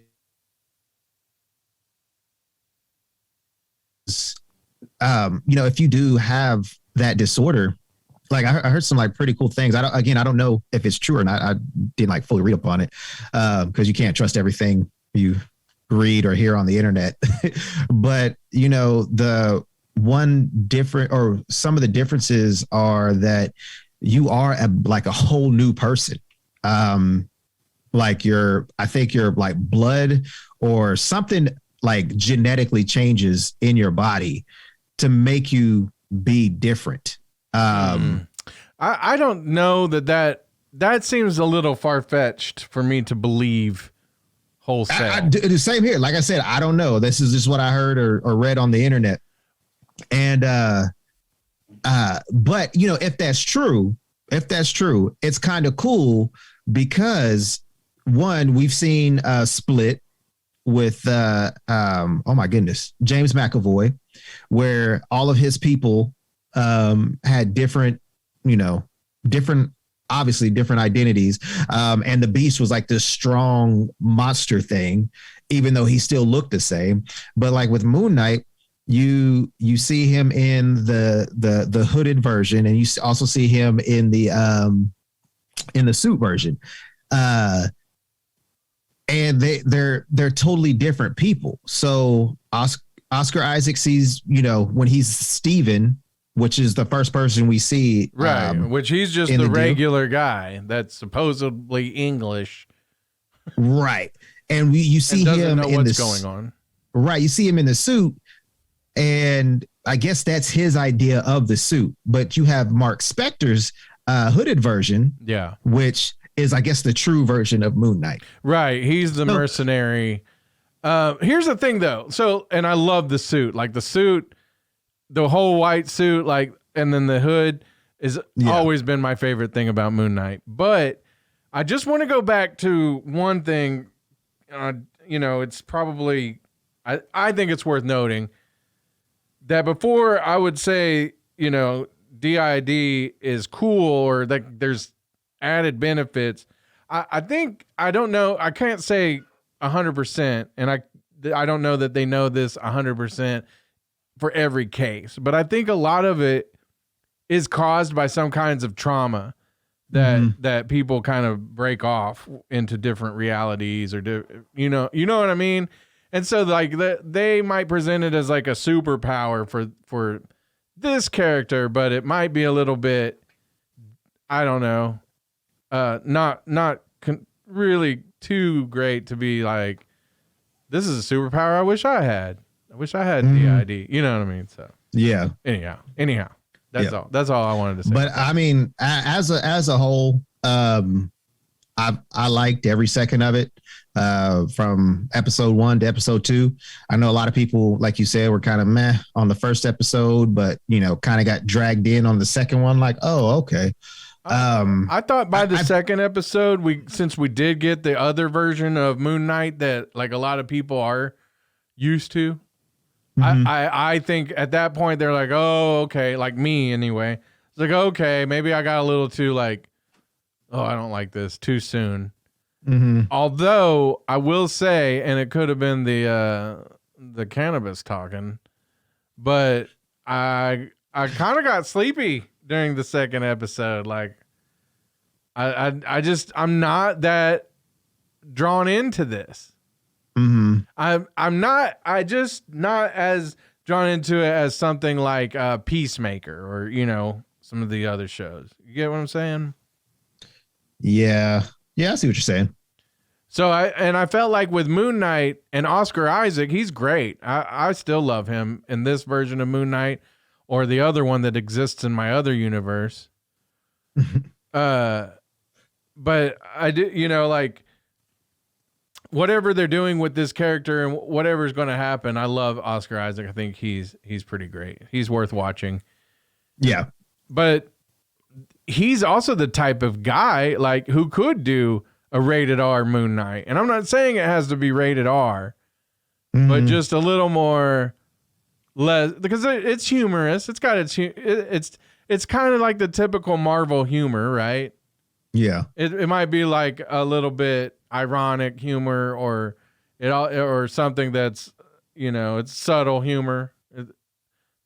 if you do have that disorder, like I heard some like pretty cool things. I don't know if it's true or not. I didn't like fully read up on it because you can't trust everything you read or hear on the internet. But the one different or some of the differences are that you are like a whole new person. Like I think your like blood or something like genetically changes in your body to make you be different. I don't know that seems a little far-fetched for me to believe wholesale. The same here. Like I said, I don't know. This is just what I heard or read on the internet. And, but if that's true, it's kind of cool because one, we've seen Split with, oh my goodness, James McAvoy, where all of his people, had different identities. And the Beast was like this strong monster thing, even though he still looked the same. But like with Moon Knight, you see him in the hooded version, and you also see him in the suit version. And they're totally different people. So Oscar Isaac sees, when he's Steven, which is the first person we see. Right. Which he's just the regular guy that's supposedly English. Right. And you see him know what's going on. Right. You see him in the suit, and I guess that's his idea of the suit. But you have Mark Spector's hooded version. Yeah. Which is, I guess, the true version of Moon Knight. Right. He's the mercenary. Here's the thing, though. So, and I love the suit. Like the suit, the whole white suit, like, and then the hood is always been my favorite thing about Moon Knight. But I just want to go back to one thing. It's probably, I think it's worth noting that before I would say, DID is cool or that there's added benefits. I think, I don't know, I can't say 100%, and I don't know that they know this 100% for every case, but I think a lot of it is caused by some kinds of trauma that people kind of break off into different realities or you know what I mean? And so like they might present it as like a superpower for this character, but it might be a little bit, I don't know, not really too great to be like, this is a superpower I wish I had. I wish I had DID. You know what I mean? So yeah. Anyhow, that's all. That's all I wanted to say. But I mean, as a whole, I liked every second of it, from episode 1 to episode 2. I know a lot of people, like you said, were kind of meh on the first episode, but kind of got dragged in on the second one. Like, oh, okay. I thought by the second episode, since we did get the other version of Moon Knight that like a lot of people are used to. I think at that point they're like, oh, okay, like me anyway. It's like, okay, maybe I got a little too like, oh, I don't like this too soon. Although I will say, and it could have been the cannabis talking, but I kind of got sleepy during the second episode. Like I'm not that drawn into this. I just not as drawn into it as something like Peacemaker or some of the other shows. You get what I'm saying? Yeah, I see what you're saying. So I felt like with Moon Knight and Oscar Isaac, he's great. I still love him in this version of Moon Knight or the other one that exists in my other universe. But I did, like whatever they're doing with this character and whatever's going to happen, I love Oscar Isaac. I think he's pretty great. He's worth watching. Yeah. But he's also the type of guy like who could do a rated R Moon Knight. And I'm not saying it has to be rated R, but just a little more less, because it's humorous. It's got it's it's kind of like the typical Marvel humor, right? Yeah. It might be like a little bit ironic humor, or something that's, it's subtle humor.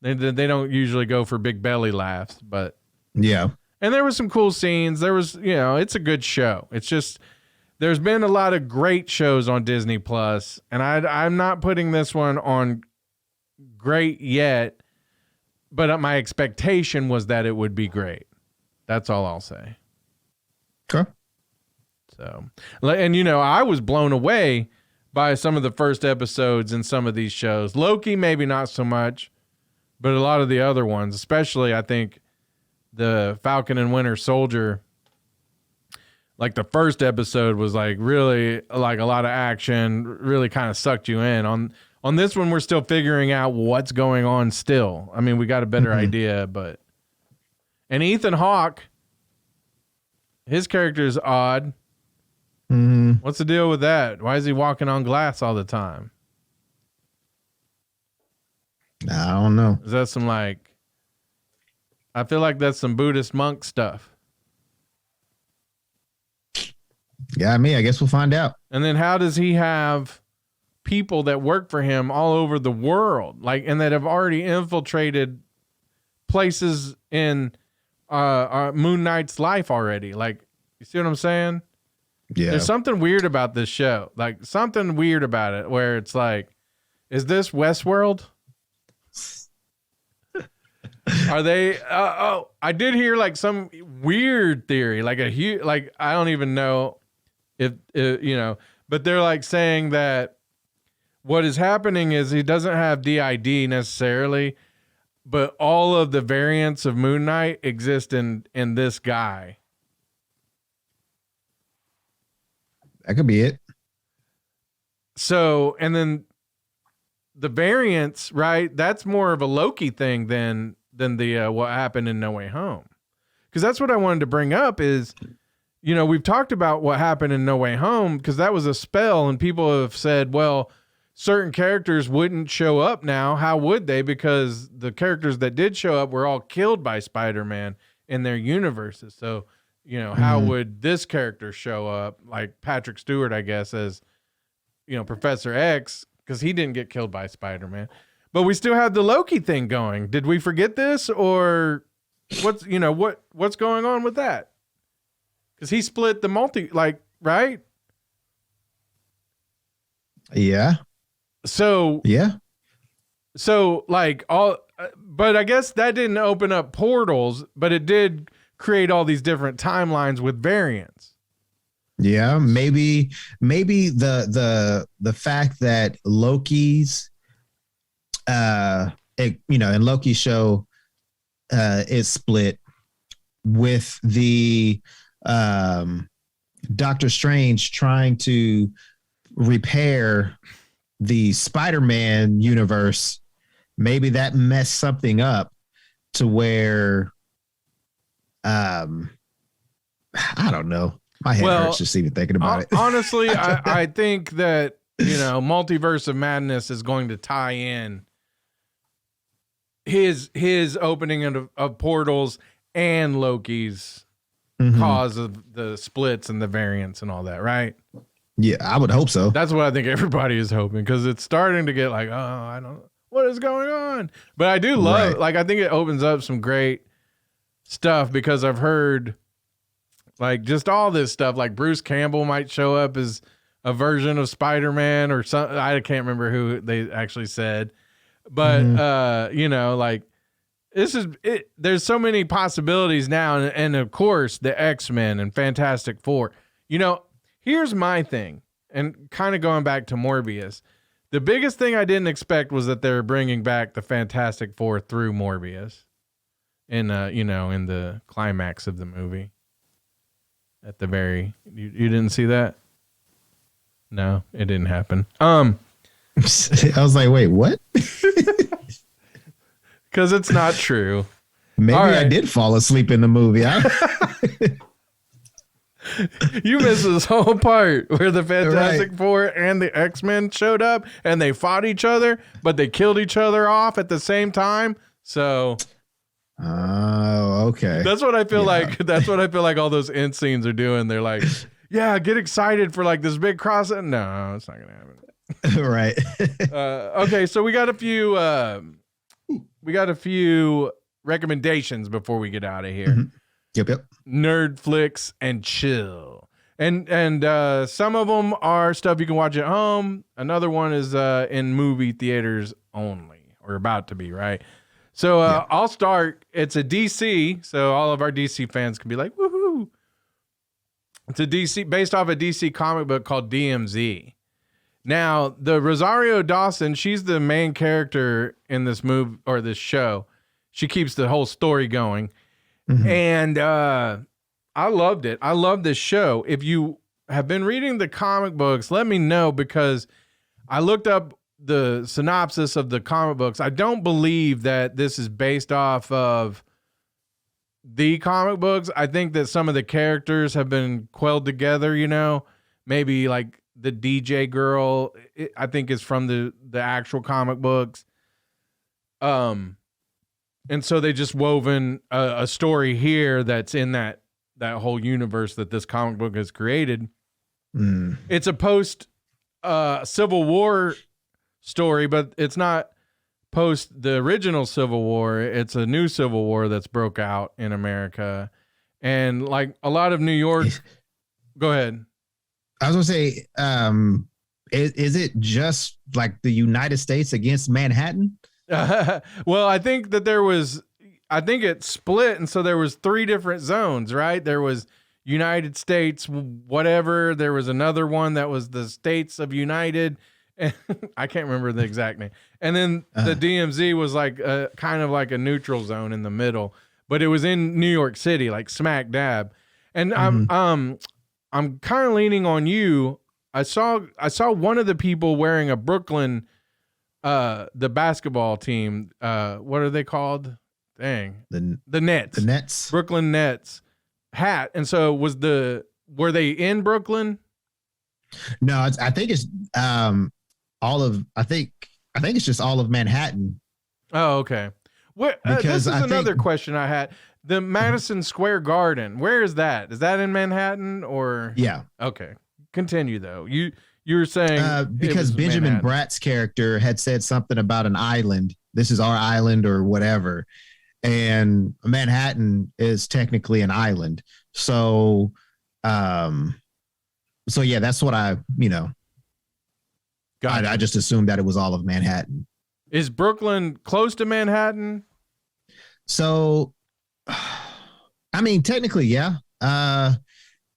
They don't usually go for big belly laughs, but yeah. And there was some cool scenes. There was, it's a good show. It's just there's been a lot of great shows on Disney Plus, and I'm not putting this one on great yet, but my expectation was that it would be great. That's all I'll say. Okay. So, and I was blown away by some of the first episodes in some of these shows. Loki, maybe not so much, but a lot of the other ones, especially I think the Falcon and Winter Soldier, like the first episode was like really like a lot of action, really kind of sucked you in. On this one, we're still figuring out what's going on still. I mean, we got a better idea, and Ethan Hawke, his character is odd. What's the deal with that? Why is he walking on glass all the time? I don't know. Is that some I feel like that's some Buddhist monk stuff. Yeah, I guess we'll find out. And then how does he have people that work for him all over the world, and that have already infiltrated places in Moon Knight's life already? You see what I'm saying? Yeah. There's something weird about this show. Something weird about it where it's is this Westworld? Are they? I did hear some weird theory, I don't even know if but they're saying that what is happening is he doesn't have DID necessarily, but all of the variants of Moon Knight exist in this guy. That could be it. So, and then the variants, right? That's more of a Loki thing than the what happened in No Way Home. Because that's what I wanted to bring up is, we've talked about what happened in No Way Home because that was a spell, and people have said, well, certain characters wouldn't show up now. How would they? Because the characters that did show up were all killed by Spider-Man in their universes. So, how would this character show up? Like Patrick Stewart, I guess, as, Professor X, because he didn't get killed by Spider-Man. But we still have the Loki thing going. Did we forget this, or what's going on with that? Because he split the right? Yeah. So yeah. So but I guess that didn't open up portals, but it did create all these different timelines with variants. Yeah, maybe the fact that Loki's in Loki's show is split with the Doctor Strange trying to repair the Spider-Man universe. Maybe that messed something up to where I don't know. My head hurts just even thinking about it. Honestly, I think that, Multiverse of Madness is going to tie in his opening of portals and Loki's cause of the splits and the variants and all that, right? Yeah, I would hope so. That's what I think everybody is hoping, because it's starting to get I don't know what is going on. But I do love, I think it opens up some great stuff, because I've heard just all this stuff, Bruce Campbell might show up as a version of Spider-Man or something. I can't remember who they actually said, but this is it. There's so many possibilities now. And of course the X-Men and Fantastic Four, here's my thing, and kind of going back to Morbius, the biggest thing I didn't expect was that they're bringing back the Fantastic Four through Morbius in in the climax of the movie. At the very, you didn't see that? No, it didn't happen. I was like, wait, what? Because it's not true. Maybe I did fall asleep in the movie. You missed this whole part where the Fantastic Four and the X-Men showed up and they fought each other, but they killed each other off at the same time. So Oh, okay. That's what I feel like. That's what I feel like all those end scenes are doing. They're like, yeah, get excited for like this big cross. No, it's not going to happen. Right. Okay, so we got a few recommendations before we get out of here. Mm-hmm. Yep. Nerdflix and Chill. And some of them are stuff you can watch at home. Another one is in movie theaters only, or about to be, right? So I'll start. It's a DC, so all of our DC fans can be like, woohoo. It's a DC, based off a DC comic book called DMZ. Now, the Rosario Dawson, she's the main character in this movie or this show. She keeps the whole story going. Mm-hmm. And I loved it. I love this show. If you have been reading the comic books, let me know, because I looked up the synopsis of the comic books. I don't believe that this is based off of the comic books. I think that some of the characters have been quelled together, you know, maybe like the DJ girl, I think is from the actual comic books. And so they just woven a story here that's in that whole universe that this comic book has created. It's a post Civil War story, but it's not post the original Civil War. It's a new Civil War that's broke out in America. And like a lot of New York, go ahead. I was gonna say, is it just like the United States against Manhattan? Well, I think that I think it split, and so there was 3 different zones, right? There was United States, whatever. There was another one that was the States of United. And I can't remember the exact name. And then the DMZ was like kind of like a neutral zone in the middle, but it was in New York City, like smack dab. And I'm kind of leaning on you. I saw one of the people wearing a Brooklyn, the basketball team. What are they called? Dang, the Nets. The Nets. Brooklyn Nets hat. And so were they in Brooklyn? No, I think it's I think it's just all of Manhattan. Oh, okay. This is another question I had. The Madison Square Garden, where is that? Is that in Manhattan or? Yeah. Okay. Continue though. You were saying because Benjamin Bratt's character had said something about an island. This is our island or whatever. And Manhattan is technically an island. So yeah, that's what I just assumed that it was all of Manhattan. Is Brooklyn close to Manhattan? So, I mean, technically, yeah.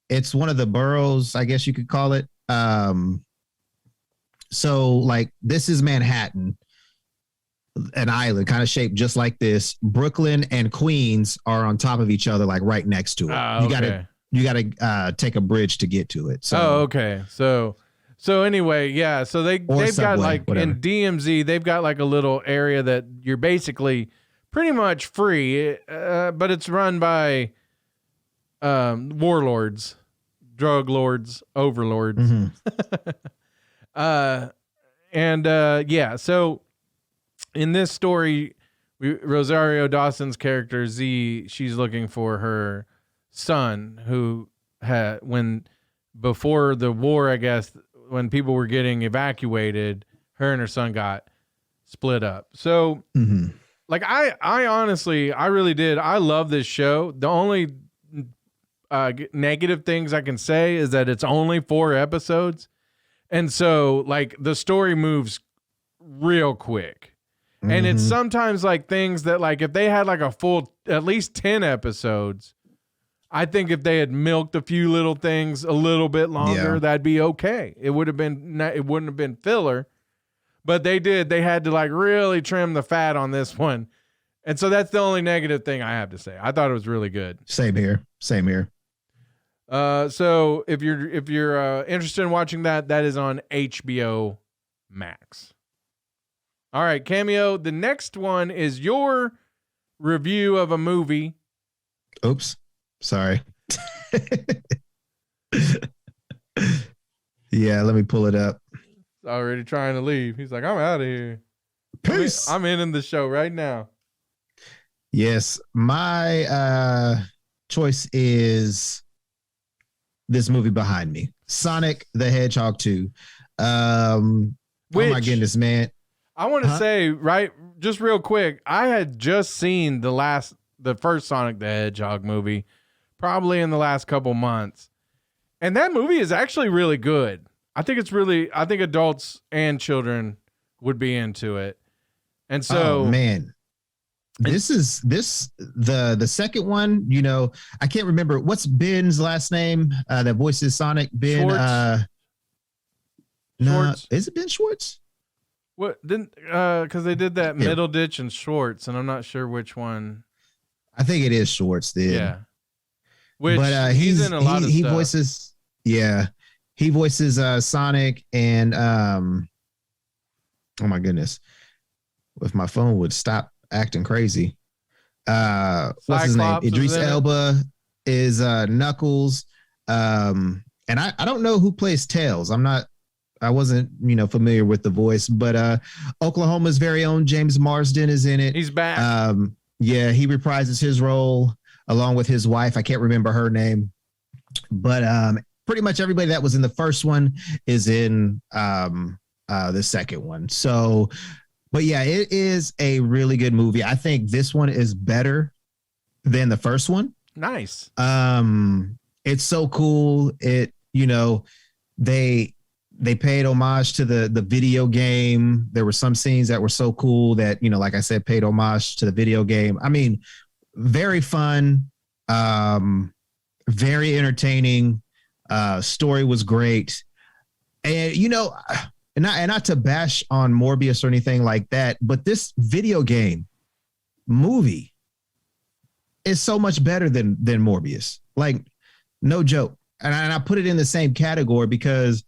It's one of the boroughs, I guess you could call it. So like this is Manhattan, an island kind of shaped just like this. Brooklyn and Queens are on top of each other, like right next to it. Okay. You gotta take a bridge to get to it. So. Oh, okay. So anyway, yeah. So they've subway, got like whatever. in DMZ, they've got like a little area that you're basically pretty much free, but it's run by warlords, drug lords, overlords. Mm-hmm. Yeah. So in this story, Rosario Dawson's character Z, she's looking for her son who had before the war, I guess, when people were getting evacuated, her and her son got split up. So like I honestly, I really did. I love this show. The only negative things I can say is that it's only 4 episodes. And so like the story moves real quick. And it's sometimes like things that like if they had like a full at least 10 episodes, I think if they had milked a few little things a little bit longer, that'd be okay. It wouldn't have been filler, but they had to like really trim the fat on this one. And so that's the only negative thing I have to say. I thought it was really good. Same here. So if you're interested in watching that is on HBO Max. All right, Cameo. The next one is your review of a movie. Oops. Sorry. Yeah, let me pull it up. Already trying to leave. He's like, I'm out of here. Peace. I'm in the show right now. Yes, my choice is this movie behind me, Sonic the Hedgehog 2. Oh my goodness, man. I want to say, right, just real quick, I had just seen the first Sonic the Hedgehog movie, probably in the last couple months. And that movie is actually really good. I think adults and children would be into it. And so, oh man, the second one, you know, I can't remember what's Ben's last name that voices Sonic. Ben Schwartz. Is it Ben Schwartz? What didn't because they did that Middleditch and Schwartz, and I'm not sure which one. I think it is Schwartz then. Yeah. But he's in a lot of stuff. He voices Sonic and oh my goodness. If my phone would stop acting crazy. What's his name? Idris Elba is Knuckles. And I don't know who plays Tails. I wasn't, familiar with the voice, but Oklahoma's very own James Marsden is in it. He's back. He reprises his role along with his wife. I can't remember her name, but pretty much everybody that was in the first one is in the second one. So, but yeah, it is a really good movie. I think this one is better than the first one. Nice. It's so cool. They paid homage to the video game. There were some scenes that were so cool that, like I said, paid homage to the video game. I mean, very fun, very entertaining. Story was great. And, not to bash on Morbius or anything like that, but this video game movie is so much better than Morbius. Like, no joke. And I put it in the same category because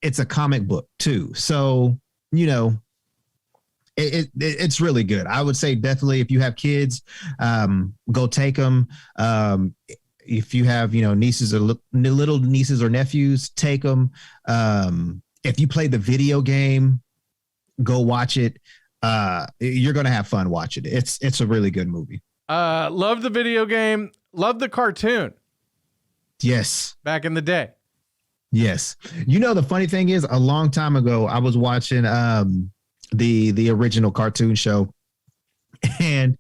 it's a comic book too. So, it's really good. I would say definitely if you have kids, go take them. If you have, nieces or little nieces or nephews, take them. If you play the video game, go watch it. You're going to have fun watching it. It's a really good movie. Love the video game. Love the cartoon. Yes. Back in the day. Yes. The funny thing is, a long time ago, I was watching the original cartoon show. And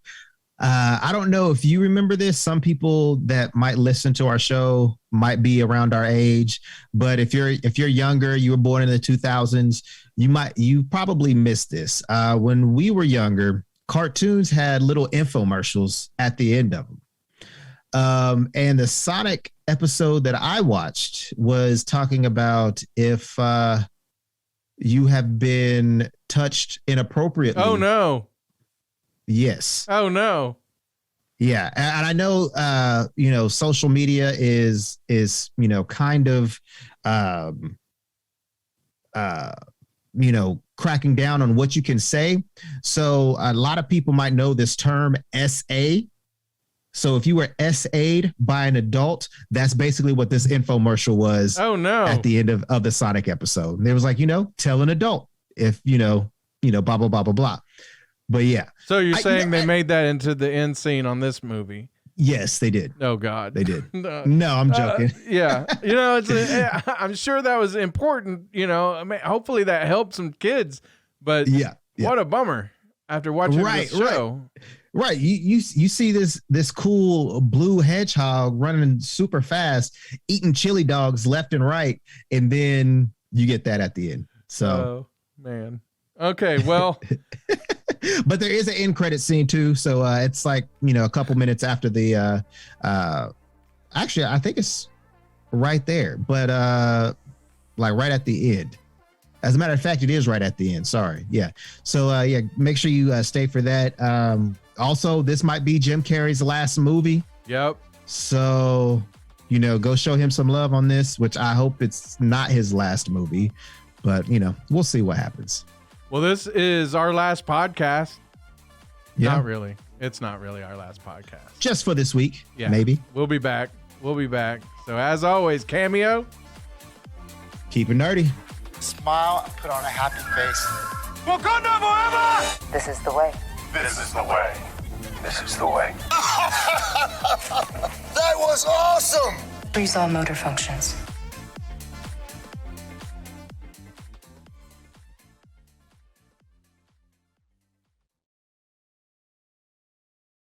I don't know if you remember this. Some people that might listen to our show might be around our age. But if you're younger, you were born in the 2000s, you probably missed this. When we were younger, cartoons had little infomercials at the end of them. And the Sonic episode that I watched was talking about if you have been touched inappropriately. Oh no. Yes. Oh no. Yeah. And I know, social media is, kind of, cracking down on what you can say. So a lot of people might know this term SA. So if you were SA'd by an adult, that's basically what this infomercial was. Oh no. At the end of the Sonic episode. And it was like, tell an adult if, blah, blah, blah, blah, blah. But yeah. So you're saying they made that into the end scene on this movie? Yes, they did. Oh God. They did. No, I'm joking. Yeah. I'm sure that was important, I mean, hopefully that helped some kids, but what a bummer after watching this show. Right. You see this cool blue hedgehog running super fast, eating chili dogs left and right, and then you get that at the end. So, oh man. Okay, well, but there is an end credit scene too. So it's like, a couple minutes after the actually I think it's right there, but like right at the end. As a matter of fact, it is right at the end. Sorry. Yeah. So make sure you stay for that. Also, this might be Jim Carrey's last movie. Yep. So, go show him some love on this, which I hope it's not his last movie, but we'll see what happens. Well, this is our last podcast. Yeah. Not really. It's not really our last podcast. Just for this week. Yeah. Maybe. We'll be back. So as always, Cameo. Keep it nerdy. Smile and put on a happy face. Wakanda forever! This is the way. This is the way. This is the way. That was awesome! Freeze all motor functions.